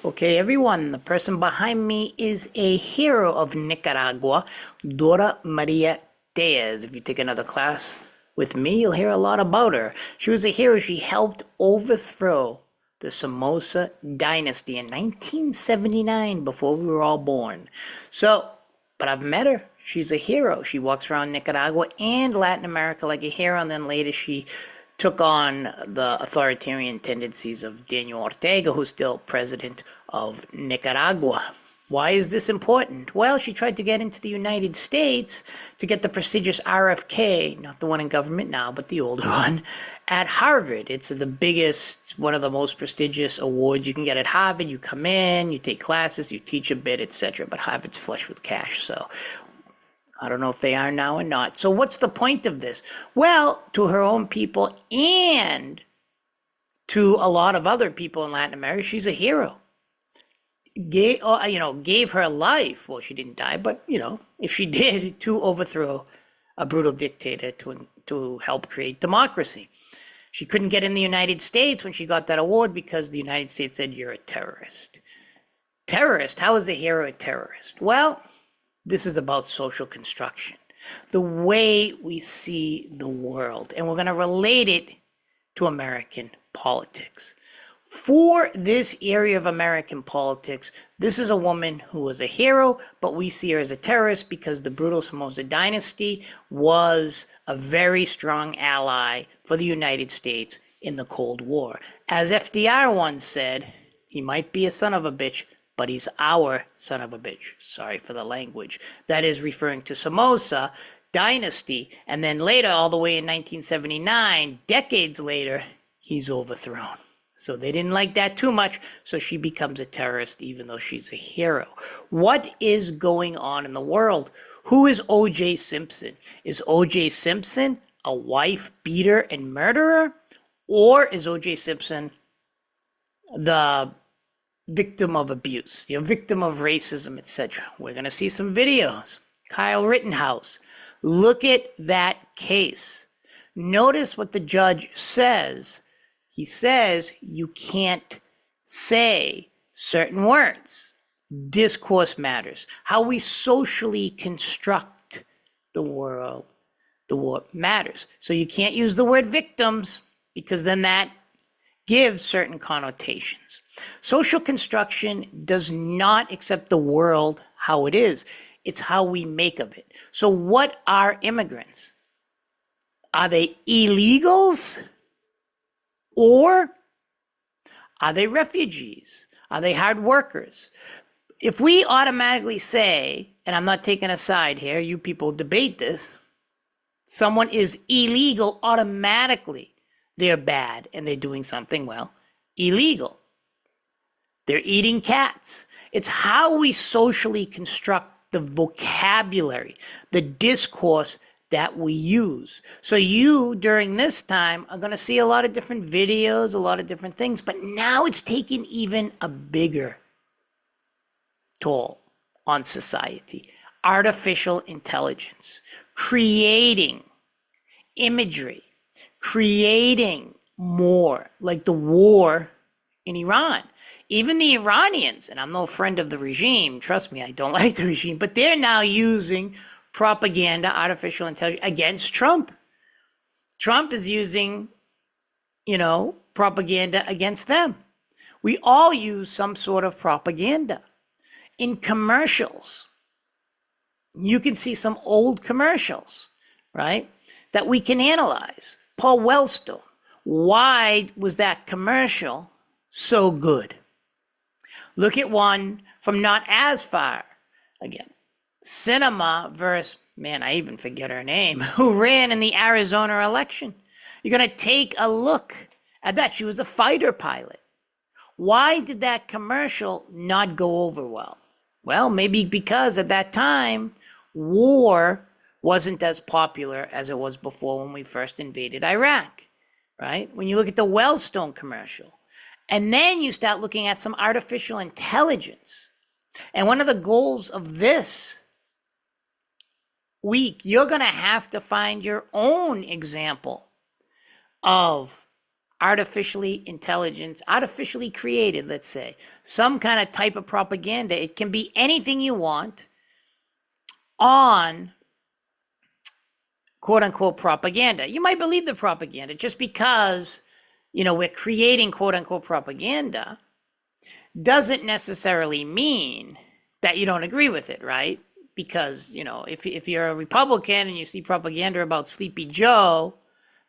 Okay, everyone, the person behind me is a hero of Nicaragua, Dora Maria Diaz. If you take another class with me, you'll hear a lot about her. She was a hero. She helped overthrow the Somoza dynasty in 1979 before we were all born. But I've met her. She's a hero. She walks around Nicaragua and Latin America like a hero, and then later she took on the authoritarian tendencies of Daniel Ortega, who's still president of Nicaragua. Why is this important? Well, she tried to get into the United States to get the prestigious RFK, not the one in government now, but the older one, at Harvard. It's the biggest, one of the most prestigious awards you can get at Harvard. You come in, you take classes, you teach a bit, etc. But Harvard's flush with cash, so I don't know if they are now or not. So what's the point of this? Well, to her own people and to a lot of other people in Latin America, she's a hero. Gave her life. Well, she didn't die, but if she did, to overthrow a brutal dictator to help create democracy. She couldn't get in the United States when she got that award because the United States said you're a terrorist. Terrorist? How is a hero a terrorist? Well, this is about social construction, the way we see the world, and we're going to relate it to American politics. For this area of American politics, this is a woman who was a hero, but we see her as a terrorist because the brutal Somoza dynasty was a very strong ally for the United States in the Cold War. As FDR once said, he might be a son of a bitch, but he's our son of a bitch. Sorry for the language. That is referring to Somoza dynasty. And then later, all the way in 1979, decades later, he's overthrown. So they didn't like that too much, so she becomes a terrorist even though she's a hero. What is going on in the world? Who is O.J. Simpson? Is O.J. Simpson a wife beater and murderer? Or is O.J. Simpson the victim of abuse, victim of racism, etc.? We're going to see some videos. Kyle Rittenhouse. Look at that case. Notice what the judge says. He says you can't say certain words. Discourse matters. How we socially construct the world matters. So you can't use the word victims because then that gives certain connotations. Social construction does not accept the world how it is. It's how we make of it. So what are immigrants? Are they illegals? Or are they refugees? Are they hard workers? If we automatically say, and I'm not taking a side here, you people debate this, someone is illegal, automatically they're bad and they're doing something, illegal. They're eating cats. It's how we socially construct the vocabulary, the discourse that we use. So you, during this time, are going to see a lot of different videos, a lot of different things, but now it's taken even a bigger toll on society. Artificial intelligence, creating imagery, creating more, like the war in Iran. Even the Iranians, and I'm no friend of the regime, trust me, I don't like the regime, but they're now using propaganda, artificial intelligence against Trump. Trump is using, propaganda against them. We all use some sort of propaganda. In commercials, you can see some old commercials, right, that we can analyze. Paul Wellstone, why was that commercial so good? Look at one from not as far, again, Cinema versus, I even forget her name, who ran in the Arizona election. You're going to take a look at that. She was a fighter pilot. Why did that commercial not go over well? Well, maybe because at that time, war wasn't as popular as it was before when we first invaded Iraq, right? When you look at the Wellstone commercial, and then you start looking at some artificial intelligence. And one of the goals of this week, you're going to have to find your own example of artificially intelligence, artificially created, let's say, some kind of type of propaganda. It can be anything you want on quote unquote propaganda. You might believe the propaganda just because, we're creating quote unquote propaganda doesn't necessarily mean that you don't agree with it, right? Because, if you're a Republican and you see propaganda about Sleepy Joe,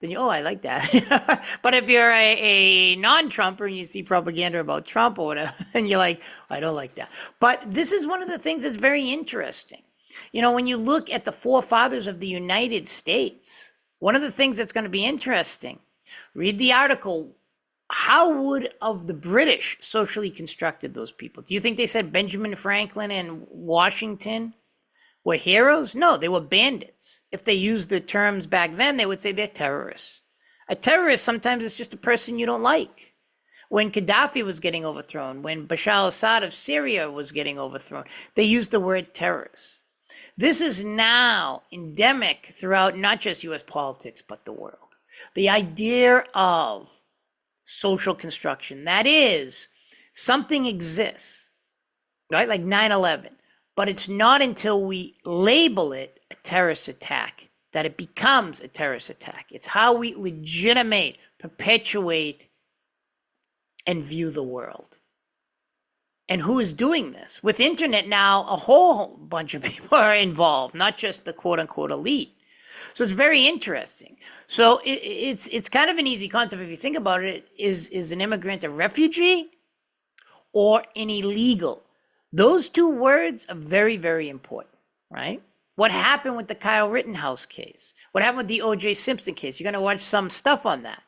then I like that. But if you're a non-Trumper and you see propaganda about Trump or whatever, and you're like, I don't like that. But this is one of the things that's very interesting. When you look at the forefathers of the United States, one of the things that's going to be interesting, read the article. How would of the British socially constructed those people? Do you think they said Benjamin Franklin and Washington were heroes? No, they were bandits. If they used the terms back then, they would say they're terrorists. A terrorist sometimes is just a person you don't like. When Gaddafi was getting overthrown, when Bashar al-Assad of Syria was getting overthrown, they used the word terrorist. This is now endemic throughout not just U.S. politics, but the world. The idea of social construction, that is, something exists, right? Like 9/11. But it's not until we label it a terrorist attack that it becomes a terrorist attack. It's how we legitimate, perpetuate, and view the world. And who is doing this? With internet now, a whole bunch of people are involved, not just the quote-unquote elite. So it's very interesting. So it's kind of an easy concept if you think about it. Is an immigrant a refugee or an illegal? Those two words are very, very important, right? What happened with the Kyle Rittenhouse case? What happened with the O.J. Simpson case? You're going to watch some stuff on that.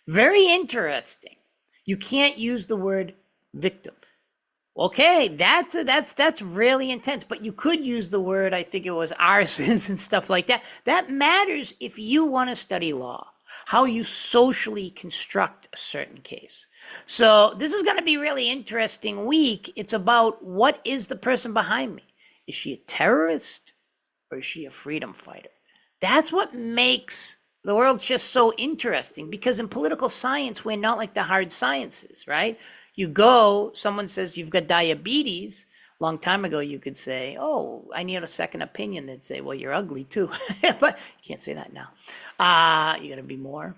Very interesting. You can't use the word victim. Okay, that's really intense. But you could use the word, I think it was arsons and stuff like that. That matters if you want to study law, how you socially construct a certain case. So this is going to be really interesting week. It's about what is the person behind me? Is she a terrorist or is she a freedom fighter? That's what makes the world just so interesting, because in political science, we're not like the hard sciences, right? You go, someone says you've got diabetes. Long time ago, you could say, oh, I need a second opinion. They'd say, well, you're ugly too. But you can't say that now. You got to be more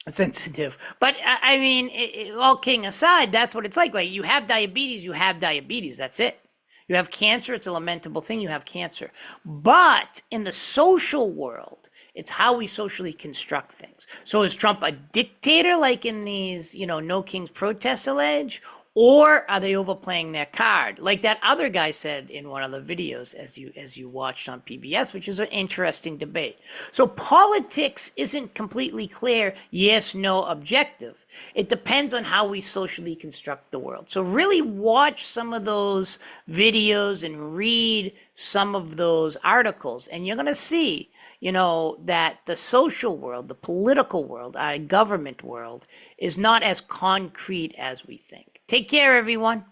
sensitive. But I mean, all kidding aside, that's what it's like. Like, you have diabetes, you have diabetes. That's it. You have cancer, it's a lamentable thing, you have cancer. But in the social world, it's how we socially construct things. So is Trump a dictator like in these, No Kings protests allege? Or are they overplaying their card? Like that other guy said in one of the videos as you watched on PBS, which is an interesting debate. So politics isn't completely clear, yes, no, objective. It depends on how we socially construct the world. So really watch some of those videos and read some of those articles, and you're going to see, that the social world, the political world, our government world is not as concrete as we think. Take care, everyone.